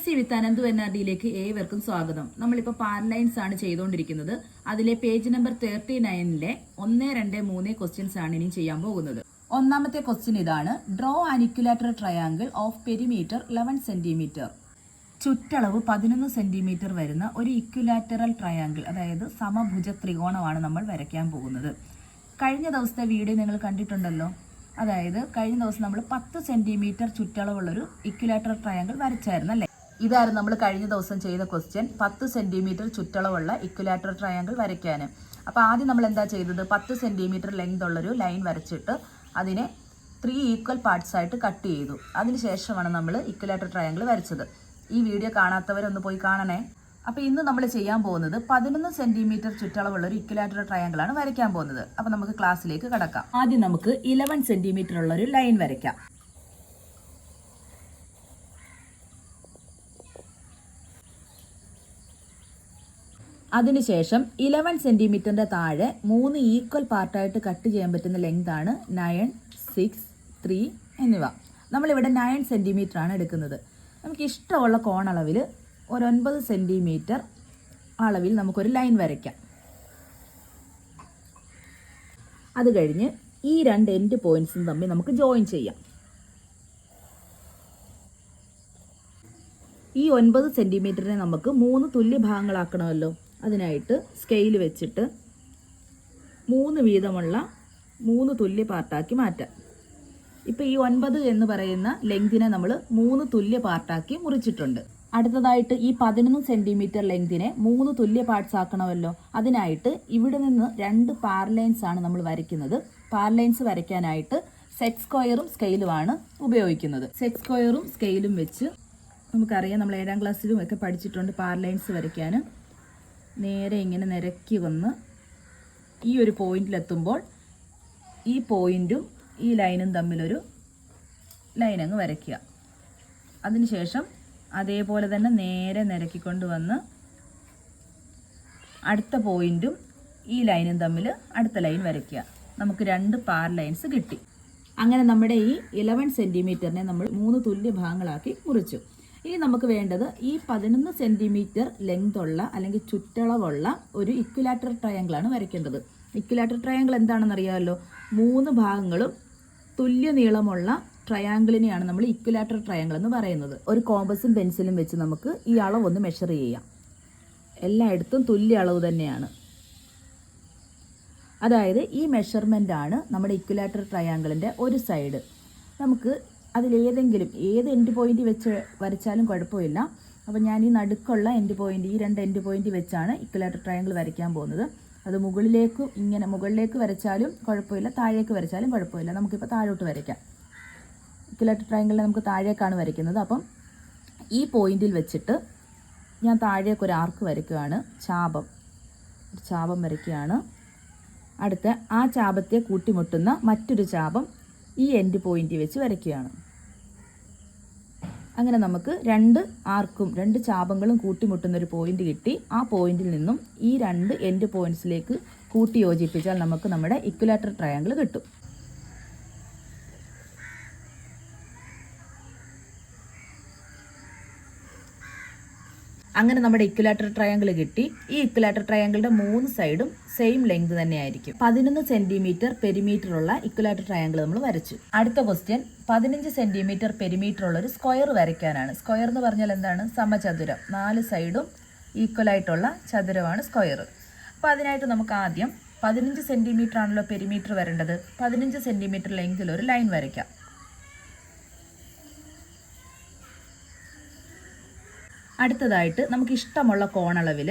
PSC വിത്ത് അനന്തു NRDയിലേക്ക് ഏവർക്കും സ്വാഗതം. നമ്മളിപ്പോൾ പാരലൈൻസ് ആണ് ചെയ്തുകൊണ്ടിരിക്കുന്നത്. അതിലെ പേജ് നമ്പർ 39-ലെ 1, 2, 3 ക്വസ്റ്റ്യൻസ് ആണ് ഇനി ചെയ്യാൻ പോകുന്നത്. ഒന്നാമത്തെ ക്വസ്റ്റ്യൻ ഇതാണ്. Draw an equilateral triangle of perimeter 11 centimetre. ചുറ്റളവ് 11 സെന്റിമീറ്റർ വരുന്ന ഒരു ഇക്വിലാറ്ററൽ ട്രയാങ്കിൾ, അതായത് സമഭുജ ത്രികോണമാണ് നമ്മൾ വരയ്ക്കാൻ പോകുന്നത്. കഴിഞ്ഞ ദിവസത്തെ വീഡിയോ നിങ്ങൾ കണ്ടിട്ടുണ്ടല്ലോ. അതായത് കഴിഞ്ഞ ദിവസം നമ്മൾ 10 സെന്റിമീറ്റർ ചുറ്റളവുള്ളൊരു ഇക്വിലാറ്ററൽ ട്രയാങ്കിൾ വരച്ചായിരുന്നു അല്ലേ. ഇതായിരുന്നു നമ്മൾ കഴിഞ്ഞ ദിവസം ചെയ്ത ക്വസ്റ്റ്യൻ. 10 സെന്റിമീറ്റർ ചുറ്റളവുള്ള ഇക്വിലാറ്ററൽ ട്രയാങ്കിൾ വരയ്ക്കാൻ. അപ്പോൾ ആദ്യം നമ്മൾ എന്താ ചെയ്തത്? 10 സെന്റിമീറ്റർ ലെങ്ത് ഉള്ളൊരു ലൈൻ വരച്ചിട്ട് അതിനെ 3 ഈക്വൽ പാർട്സ് ആയിട്ട് കട്ട് ചെയ്തു. അതിനുശേഷമാണ് നമ്മൾ ഇക്വിലാറ്ററൽ ട്രയാങ്കിൾ വരച്ചത്. ഈ വീഡിയോ കാണാത്തവരൊന്ന് പോയി കാണണേ. അപ്പോൾ ഇന്ന് നമ്മൾ ചെയ്യാൻ പോകുന്നത് 11 സെന്റിമീറ്റർ ചുറ്റളവുള്ള ഒരു ഇക്വിലാറ്ററൽ ട്രയാങ്കിൾ ആണ് വരയ്ക്കാൻ പോകുന്നത്. അപ്പോൾ നമുക്ക് ക്ലാസ്സിലേക്ക് കടക്കാം. ആദ്യം നമുക്ക് 11 സെന്റിമീറ്റർ ഉള്ള ഒരു ലൈൻ വരയ്ക്കാം. അതിനുശേഷം 11 സെന്റിമീറ്ററിന്റെ താഴെ 3 ഈക്വൽ പാർട്ടായിട്ട് കട്ട് ചെയ്യാൻ പറ്റുന്ന ലെങ്ത് ആണ് 9, 6, 3 എന്നിവ. നമ്മളിവിടെ 9 സെന്റിമീറ്റർ ആണ് എടുക്കുന്നത്. നമുക്ക് ഇഷ്ടമുള്ള കോണളവിൽ ഒരു 9 സെന്റിമീറ്റർ അളവിൽ നമുക്കൊരു ലൈൻ വരയ്ക്കാം. അത് കഴിഞ്ഞ് ഈ 2 എൻഡ് പോയിന്റ്സും തമ്മിൽ നമുക്ക് ജോയിൻ ചെയ്യാം. ഈ 9 സെന്റിമീറ്ററിനെ നമുക്ക് 3 തുല്യ ഭാഗങ്ങളാക്കണമല്ലോ. അതിനായിട്ട് സ്കെയിൽ വെച്ചിട്ട് 3 വീതമുള്ള 3 തുല്യ പാർട്ടാക്കി മാറ്റാം. ഇപ്പോൾ ഈ 9 എന്ന് പറയുന്ന ലെങ്തിനെ നമ്മൾ 3 തുല്യ പാർട്ടാക്കി മുറിച്ചിട്ടുണ്ട്. അടുത്തതായിട്ട് ഈ 11 സെന്റിമീറ്റർ ലെങ്തിനെ 3 തുല്യ പാർട്സ് ആക്കണമല്ലോ. അതിനായിട്ട് ഇവിടെ നിന്ന് 2 പാരലൈൻസ് ആണ് നമ്മൾ വരയ്ക്കുന്നത്. പാരലൈൻസ് വരയ്ക്കാനായിട്ട് സെറ്റ് സ്ക്വയറും സ്കെയിലുമാണ് ഉപയോഗിക്കുന്നത്. സെറ്റ് സ്ക്വയറും സ്കെയിലും വെച്ച് നമുക്കറിയാം, നമ്മൾ 7ാം ക്ലാസ്സിലും ഒക്കെ പഠിച്ചിട്ടുണ്ട് പാരലൈൻസ് വരയ്ക്കാൻ. നേരെ ഇങ്ങനെ നിരക്കി വന്ന് ഈ ഒരു പോയിന്റിലെത്തുമ്പോൾ ഈ പോയിന്റും ഈ ലൈനും തമ്മിലൊരു ലൈൻ അങ്ങ് വരയ്ക്കുക. അതിനുശേഷം അതേപോലെ തന്നെ നേരെ നിരക്കിക്കൊണ്ട് വന്ന് അടുത്ത പോയിന്റും ഈ ലൈനും തമ്മിൽ അടുത്ത ലൈൻ വരയ്ക്കുക. നമുക്ക് 2 പാരലൈൻസ് കിട്ടി. അങ്ങനെ നമ്മുടെ ഈ 11 സെന്റിമീറ്ററിനെ നമ്മൾ 3 തുല്യ ഭാഗങ്ങളാക്കി മുറിച്ചു. ഇനി നമുക്ക് വേണ്ടത് ഈ 11 സെന്റിമീറ്റർ ലെങ്ത് ഉള്ള അല്ലെങ്കിൽ ചുറ്റളവുള്ള ഒരു ഇക്വിലാറ്ററൽ ട്രയാങ്കിൾ ആണ് വരയ്ക്കേണ്ടത്. ഇക്വിലാറ്ററൽ ട്രയാങ്കിൾ എന്താണെന്ന് അറിയാമല്ലോ. 3 ഭാഗങ്ങളും തുല്യ നീളമുള്ള ട്രയാങ്കിളിനെയാണ് നമ്മൾ ഇക്വിലാറ്ററൽ ട്രയാങ്കിൾ എന്ന് പറയുന്നത്. ഒരു കോമ്പസും പെൻസിലും വെച്ച് നമുക്ക് ഈ അളവൊന്ന് മെഷർ ചെയ്യാം. എല്ലായിടത്തും തുല്യ അളവ് തന്നെയാണ്. അതായത് ഈ മെഷർമെൻ്റ് ആണ് നമ്മുടെ ഇക്വിലാറ്ററൽ ട്രയാങ്കിളിൻ്റെ ഒരു സൈഡ്. നമുക്ക് അതിലേതെങ്കിലും ഏത് എൻഡ് പോയിന്റ് വെച്ച് വരച്ചാലും കുഴപ്പമില്ല. അപ്പോൾ ഞാൻ ഈ നടുക്കുള്ള എൻഡ് പോയിന്റ്, ഈ 2 എൻഡ് പോയിന്റ് വെച്ചാണ് ഇക്വിലാറ്ററൽ ട്രയാങ്കിൾ വരയ്ക്കാൻ പോകുന്നത്. അത് മുകളിലേക്ക് വരച്ചാലും കുഴപ്പമില്ല, താഴേക്ക് വരച്ചാലും കുഴപ്പമില്ല. നമുക്കിപ്പോൾ താഴോട്ട് വരയ്ക്കാം. ഇക്വിലാറ്ററൽ ട്രയാങ്കിളിനെ നമുക്ക് താഴേക്കാണ് വരയ്ക്കുന്നത്. അപ്പം ഈ പോയിന്റിൽ വെച്ചിട്ട് ഞാൻ താഴേക്ക് ഒരു ആർക്ക് വരയ്ക്കുകയാണ്. ചാപം വരയ്ക്കുകയാണ്. അടുത്ത ആ ചാപത്തെ കൂട്ടിമുട്ടുന്ന മറ്റൊരു ചാപം ഈ എൻഡ് പോയിന്റ് വെച്ച് വരയ്ക്കുകയാണ്. അങ്ങനെ നമുക്ക് 2 ആർക്കും 2 ചാപങ്ങളും കൂട്ടിമുട്ടുന്ന ഒരു പോയിന്റ് കിട്ടി. ആ പോയിന്റിൽ നിന്നും ഈ 2 എൻഡ് പോയിന്റ്സിലേക്ക് കൂട്ടി യോജിപ്പിച്ചാൽ നമുക്ക് നമ്മുടെ ഇക്വിലാറ്ററൽ ട്രയാങ്കിൾ കിട്ടും. അങ്ങനെ നമ്മുടെ ഇക്വിലാറ്ററൽ ട്രയാങ്കിൾ കിട്ടി. ഈ ഇക്വിലാറ്ററൽ ട്രയാങ്കിളിന്റെ 3 സൈഡും സെയിം ലെങ്ത് തന്നെയായിരിക്കും. 11 സെന്റിമീറ്റർ പെരിമീറ്റർ ഉള്ള ഇക്വിലാറ്ററൽ ട്രയാങ്കിൾ നമ്മൾ വരച്ചു. അടുത്ത ക്വസ്റ്റ്യൻ 15 സെന്റിമീറ്റർ പെരിമീറ്റർ ഉള്ള ഒരു സ്ക്വയർ വരയ്ക്കാനാണ്. സ്ക്വയർ എന്ന് പറഞ്ഞാൽ എന്താണ്? സമചതുരം. 4 സൈഡും ഈക്വൽ ആയിട്ടുള്ള ചതുരമാണ് സ്ക്വയർ. അപ്പോൾ അതിനായിട്ട് നമുക്ക് ആദ്യം 15 സെന്റിമീറ്റർ ആണല്ലോ പെരിമീറ്റർ വരേണ്ടത്. 15 സെന്റിമീറ്റർ ലെങ്തിൽ ഒരു ലൈൻ വരയ്ക്കാം. അടുത്തതായിട്ട് നമുക്ക് ഇഷ്ടമുള്ള കോണളവിൽ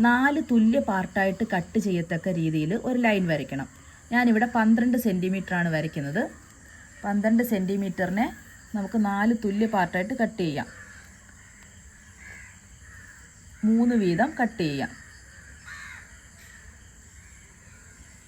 4 തുല്യ പാർട്ടായിട്ട് കട്ട് ചെയ്യത്തക്ക രീതിയിൽ ഒരു ലൈൻ വരയ്ക്കണം. ഞാനിവിടെ 12 സെന്റിമീറ്റർ ആണ് വരയ്ക്കുന്നത്. 12 സെന്റിമീറ്ററിനെ നമുക്ക് 4 തുല്യ പാർട്ടായിട്ട് കട്ട് ചെയ്യാം. 3 വീതം കട്ട് ചെയ്യാം.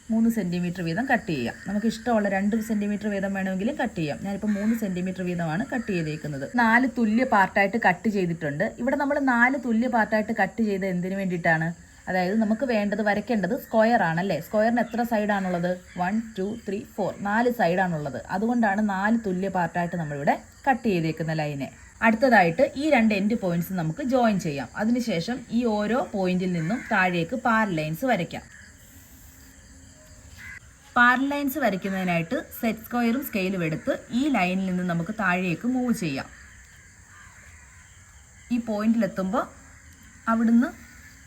3 സെന്റിമീറ്റർ വീതം കട്ട് ചെയ്യാം. നമുക്ക് ഇഷ്ടമുള്ള 2 സെന്റിമീറ്റർ വീതം വേണമെങ്കിലും കട്ട് ചെയ്യാം. ഞാനിപ്പോൾ 3 സെന്റിമീറ്റർ വീതമാണ് കട്ട് ചെയ്തേക്കുന്നത്. 4 തുല്യ പാർട്ടായിട്ട് കട്ട് ചെയ്തിട്ടുണ്ട്. ഇവിടെ നമ്മൾ 4 തുല്യ പാർട്ടായിട്ട് കട്ട് ചെയ്ത് എന്തിനു വേണ്ടിയിട്ടാണ്? അതായത് നമുക്ക് വരയ്ക്കേണ്ടത് സ്ക്വയർ ആണല്ലേ. സ്ക്വയറിന് എത്ര സൈഡാണുള്ളത്? 1, 2, 3, 4 4 സൈഡാണുള്ളത്. അതുകൊണ്ടാണ് 4 തുല്യ പാർട്ടായിട്ട് നമ്മളിവിടെ കട്ട് ചെയ്തേക്കുന്ന ലൈനെ. അടുത്തതായിട്ട് ഈ രണ്ട് എൻഡ് പോയിന്റ്സ് നമുക്ക് ജോയിൻ ചെയ്യാം. അതിനുശേഷം ഈ ഓരോ പോയിന്റിൽ നിന്നും താഴേക്ക് പാരലൈൻസ് വരയ്ക്കാം. പാരലൈൻസ് വരയ്ക്കുന്നതിനായിട്ട് സെറ്റ് സ്ക്വയറും സ്കെയിലും എടുത്ത് ഈ ലൈനിൽ നിന്ന് നമുക്ക് താഴേക്ക് മൂവ് ചെയ്യാം. ഈ പോയിന്റിലെത്തുമ്പോൾ അവിടുന്ന്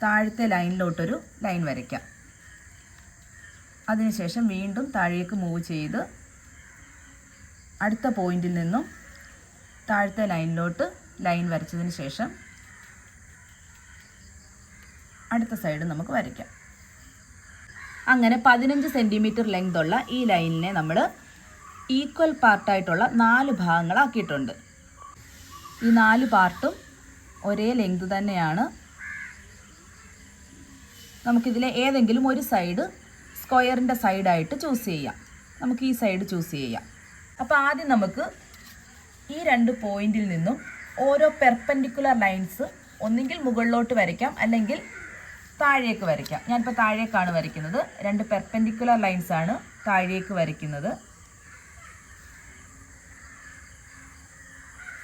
താഴത്തെ ലൈനിലോട്ടൊരു ലൈൻ വരയ്ക്കാം. അതിനുശേഷം വീണ്ടും താഴേക്ക് മൂവ് ചെയ്ത് അടുത്ത പോയിന്റിൽ നിന്നും താഴത്തെ ലൈനിലോട്ട് ലൈൻ വരച്ചതിന് ശേഷം അടുത്ത സൈഡ് നമുക്ക് വരയ്ക്കാം. അങ്ങനെ 15 സെൻറ്റിമീറ്റർ ലെങ്ത് ഉള്ള ഈ ലൈനിനെ നമ്മൾ ഈക്വൽ പാർട്ടായിട്ടുള്ള 4 ഭാഗങ്ങളാക്കിയിട്ടുണ്ട്. ഈ 4 പാർട്ടും ഒരേ ലെങ്ത് തന്നെയാണ്. നമുക്കിതിലെ ഏതെങ്കിലും ഒരു സൈഡ് സ്ക്വയറിൻ്റെ സൈഡായിട്ട് ചൂസ് ചെയ്യാം. നമുക്ക് ഈ സൈഡ് ചൂസ് ചെയ്യാം. അപ്പോൾ ആദ്യം നമുക്ക് ഈ 2 പോയിന്റിൽ നിന്നും ഓരോ പെർപെൻഡിക്കുലർ ലൈൻസ് ഒന്നുകിൽ മുകളിലോട്ട് വരയ്ക്കാം, അല്ലെങ്കിൽ താഴേക്ക് വരയ്ക്കാം. ഞാനിപ്പോൾ താഴേക്കാണ് വരയ്ക്കുന്നത്. 2 പെർപെൻഡിക്കുലർ ലൈൻസ് ആണ് താഴേക്ക് വരയ്ക്കുന്നത്.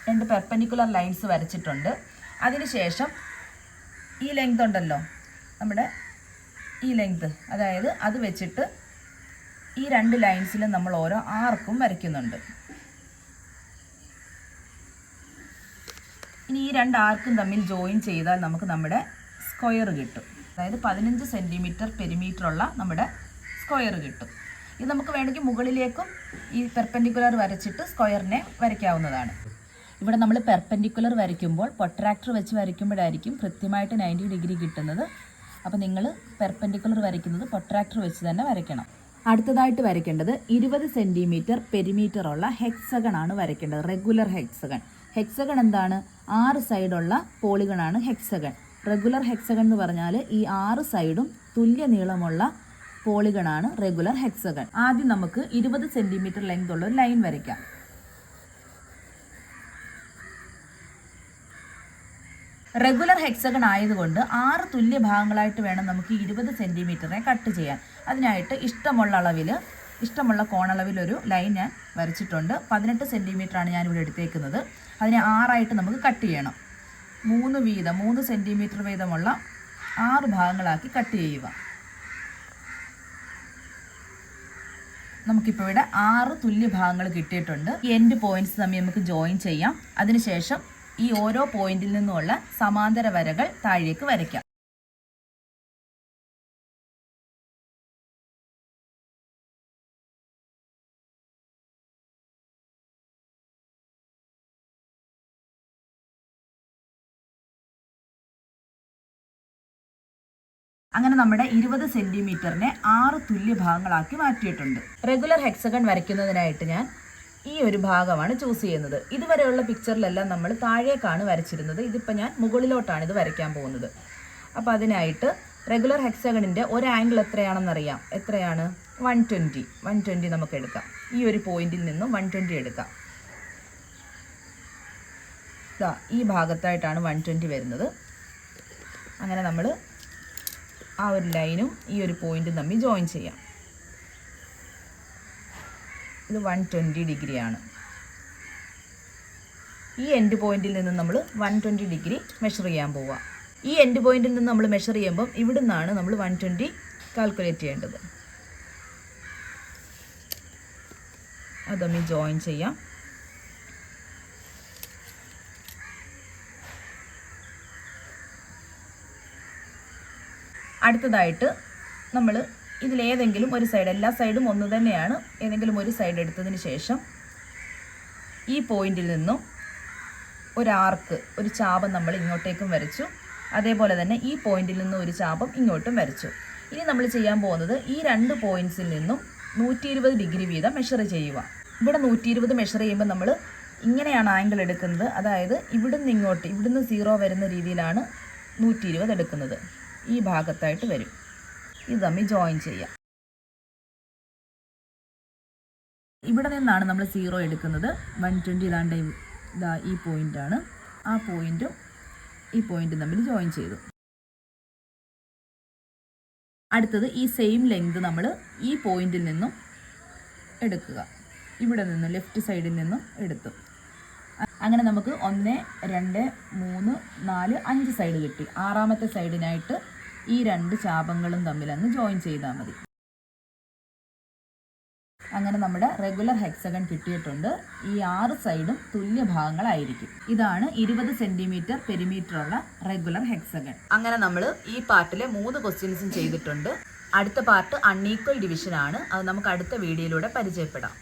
2 പെർപെൻഡിക്കുലർ ലൈൻസ് വരച്ചിട്ടുണ്ട്. അതിനുശേഷം ഈ ലെങ്ത് ഉണ്ടല്ലോ, നമ്മുടെ ഈ ലെങ്ത്, അതായത് അത് വെച്ചിട്ട് ഈ 2 ലൈൻസിലും നമ്മൾ ഓരോ ആർക്കും വരയ്ക്കുന്നുണ്ട്. ഇനി ഈ 2 ആർക്കും തമ്മിൽ ജോയിൻ ചെയ്താൽ നമുക്ക് നമ്മുടെ സ്ക്വയർ കിട്ടും. അതായത് 15 സെൻറ്റിമീറ്റർ പെരിമീറ്റർ ഉള്ള നമ്മുടെ സ്ക്വയർ കിട്ടും. ഇത് നമുക്ക് വേണമെങ്കിൽ മുകളിലേക്കും ഈ പെർപെൻഡിക്കുലർ വരച്ചിട്ട് സ്ക്വയറിനെ വരയ്ക്കാവുന്നതാണ്. ഇവിടെ നമ്മൾ പെർപെൻഡിക്കുലർ വരയ്ക്കുമ്പോൾ പ്രൊട്രാക്ടർ വെച്ച് വരയ്ക്കുമ്പോഴായിരിക്കും കൃത്യമായിട്ട് 90 ഡിഗ്രി കിട്ടുന്നത്. അപ്പോൾ നിങ്ങൾ പെർപെൻഡിക്കുലർ വരയ്ക്കുന്നത് പ്രൊട്രാക്ടർ വെച്ച് തന്നെ വരയ്ക്കണം. അടുത്തതായിട്ട് വരയ്ക്കേണ്ടത് 20 സെൻറ്റിമീറ്റർ പെരിമീറ്റർ ഉള്ള ഹെക്സഗൺ ആണ് വരയ്ക്കേണ്ടത്. Regular hexagon. ഹെക്സഗൺ എന്താണ്? 6 സൈഡുള്ള പോളിഗണാണ് ഹെക്സഗൺ. റെഗുലർ ഹെക്സഗൺ എന്ന് പറഞ്ഞാൽ ഈ 6 സൈഡും തുല്യ നീളമുള്ള പോളിഗണാണ് റെഗുലർ ഹെക്സഗൺ. ആദ്യം നമുക്ക് 20 സെൻറ്റിമീറ്റർ ലെങ്ത് ഉള്ള ഒരു ലൈൻ വരയ്ക്കാം. റെഗുലർ ഹെക്സഗൺ ആയതുകൊണ്ട് 6 തുല്യ ഭാഗങ്ങളായിട്ട് വേണം നമുക്ക് 20 സെൻറ്റിമീറ്ററിനെ കട്ട് ചെയ്യാൻ. അതിനായിട്ട് ഇഷ്ടമുള്ള കോണളവിൽ ഒരു ലൈൻ ഞാൻ വരച്ചിട്ടുണ്ട്. 18 സെൻറ്റിമീറ്റർ ആണ് ഞാനിവിടെ എടുത്തേക്കുന്നത്. അതിനെ 6ആയിട്ട് നമുക്ക് കട്ട് ചെയ്യണം. 3 സെൻറ്റിമീറ്റർ വീതമുള്ള 6 ഭാഗങ്ങളാക്കി കട്ട് ചെയ്യുക. നമുക്കിപ്പോൾ ഇവിടെ 6 തുല്യ ഭാഗങ്ങൾ കിട്ടിയിട്ടുണ്ട്. ഈ എൻഡ് പോയിന്റ്സ് തമ്മിൽ നമുക്ക് ജോയിൻ ചെയ്യാം. അതിനുശേഷം ഈ ഓരോ പോയിന്റിൽ നിന്നുമുള്ള സമാന്തര വരകൾ താഴേക്ക് വരയ്ക്കാം. അങ്ങനെ നമ്മുടെ 20 സെൻറ്റിമീറ്ററിനെ 6 തുല്യ ഭാഗങ്ങളാക്കി മാറ്റിയിട്ടുണ്ട്. റെഗുലർ ഹെക്സഗൺ വരയ്ക്കുന്നതിനായിട്ട് ഞാൻ ഈ ഒരു ഭാഗമാണ് ചൂസ് ചെയ്യുന്നത്. ഇതുവരെയുള്ള പിക്ചറിലെല്ലാം നമ്മൾ താഴേക്കാണ് വരച്ചിരുന്നത്. ഇതിപ്പോൾ ഞാൻ മുകളിലോട്ടാണ് ഇത് വരയ്ക്കാൻ പോകുന്നത്. അപ്പോൾ അതിനായിട്ട് റെഗുലർ ഹെക്സഗണിൻ്റെ ഒരു ആംഗിൾ എത്രയാണെന്നറിയാം. എത്രയാണ്? 120 നമുക്ക് എടുക്കാം. ഈ ഒരു പോയിന്റിൽ നിന്നും 120 എടുക്കാം. ഈ ഭാഗത്തായിട്ടാണ് 120 വരുന്നത്. അങ്ങനെ നമ്മൾ ആ ഒരു ലൈനും ഈ ഒരു പോയിന്റും തമ്മിൽ ജോയിൻ ചെയ്യാം. ഇത് 120 ഡിഗ്രിയാണ്. ഈ എൻഡ് പോയിന്റിൽ നിന്ന് നമ്മൾ 120 ഡിഗ്രി മെഷർ ചെയ്യാൻ പോവുക. ഈ എൻഡ് പോയിന്റിൽ നിന്ന് നമ്മൾ മെഷർ ചെയ്യുമ്പം ഇവിടെ നിന്നാണ് നമ്മൾ 120 കാൽക്കുലേറ്റ് ചെയ്യേണ്ടത്. അത് തമ്മിൽ ജോയിൻ ചെയ്യാം. അടുത്തതായിട്ട് നമ്മൾ ഇതിലേതെങ്കിലും ഒരു സൈഡ്, എല്ലാ സൈഡും ഒന്ന് തന്നെയാണ്, ഏതെങ്കിലും ഒരു സൈഡ് എടുത്തതിന് ശേഷം ഈ പോയിന്റിൽ നിന്നും ഒരു ആർക്ക്, ഒരു ചാപം നമ്മൾ ഇങ്ങോട്ടേക്കും വരച്ചു. അതേപോലെ തന്നെ ഈ പോയിന്റിൽ നിന്നും ഒരു ചാപം ഇങ്ങോട്ടും വരച്ചു. ഇനി നമ്മൾ ചെയ്യാൻ പോകുന്നത് ഈ 2 പോയിന്റ്സിൽ നിന്നും 120 ഡിഗ്രി വീതം മെഷർ ചെയ്യുക. ഇവിടെ 120 മെഷർ ചെയ്യുമ്പോൾ നമ്മൾ ഇങ്ങനെയാണ് ആംഗിൾ എടുക്കുന്നത്. അതായത് ഇവിടുന്ന് ഇങ്ങോട്ട്, ഇവിടുന്ന് 0 വരുന്ന രീതിയിലാണ് 120 എടുക്കുന്നത്. ഈ ഭാഗത്തായിട്ട് വരും. ഇത് തമ്മിൽ ജോയിൻ ചെയ്യാം. ഇവിടെ നിന്നാണ് നമ്മൾ 0 എടുക്കുന്നത്. 120 ഇതാ ഈ പോയിൻ്റാണ്. ആ പോയിൻറ്റും ഈ പോയിൻറ്റും തമ്മിൽ ജോയിൻ ചെയ്തു. അടുത്തത് ഈ സെയിം ലെങ്ത് നമ്മൾ ഈ പോയിന്റിൽ നിന്നും എടുക്കുക. ഇവിടെ നിന്നും ലെഫ്റ്റ് സൈഡിൽ നിന്നും എടുത്തു. അങ്ങനെ നമുക്ക് 1, 2, 3, 4, 5 സൈഡ് കിട്ടി. ആറാമത്തെ സൈഡിനായിട്ട് ഈ 2 ചാപങ്ങളും തമ്മിലൊന്ന് ജോയിൻ ചെയ്താൽ മതി. അങ്ങനെ നമ്മുടെ റെഗുലർ ഹെക്സഗൺ കിട്ടിയിട്ടുണ്ട്. ഈ 6 സൈഡും തുല്യ ഭാഗങ്ങളായിരിക്കും. ഇതാണ് 20 സെന്റിമീറ്റർ പെരിമീറ്റർ ഉള്ള റെഗുലർ ഹെക്സഗൺ. അങ്ങനെ നമ്മൾ ഈ പാർട്ടിലെ 3 ക്വസ്റ്റ്യൻസും ചെയ്തിട്ടുണ്ട്. അടുത്ത പാർട്ട് അൺഈക്വൽ ഡിവിഷൻ ആണ്. അത് നമുക്ക് അടുത്ത വീഡിയോയിലൂടെ പരിചയപ്പെടാം.